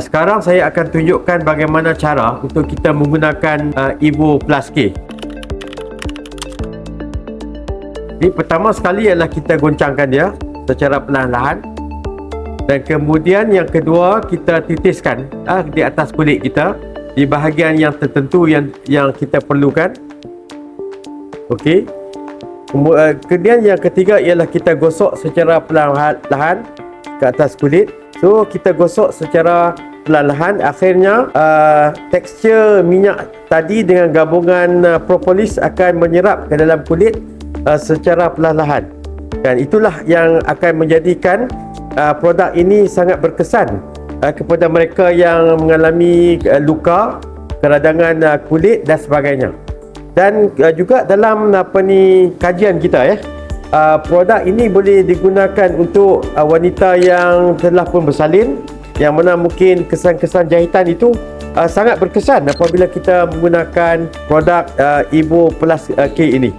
Sekarang saya akan tunjukkan bagaimana cara untuk kita menggunakan Evo Plus K. Jadi pertama sekali ialah kita goncangkan dia secara perlahan-lahan. Dan kemudian yang kedua, kita titiskan di atas kulit kita di bahagian yang tertentu yang kita perlukan. Okey. Kemudian yang ketiga ialah kita gosok secara perlahan-lahan ke atas kulit. So kita gosok secara perlahan-lahan, akhirnya tekstur minyak tadi dengan gabungan propolis akan menyerap ke dalam kulit secara perlahan-lahan. Dan itulah yang akan menjadikan produk ini sangat berkesan kepada mereka yang mengalami luka, keradangan kulit dan sebagainya. Dan juga dalam kajian kita produk ini boleh digunakan untuk wanita yang telah pun bersalin, yang mana mungkin kesan-kesan jahitan itu sangat berkesan apabila kita menggunakan produk Evo Plus K ini.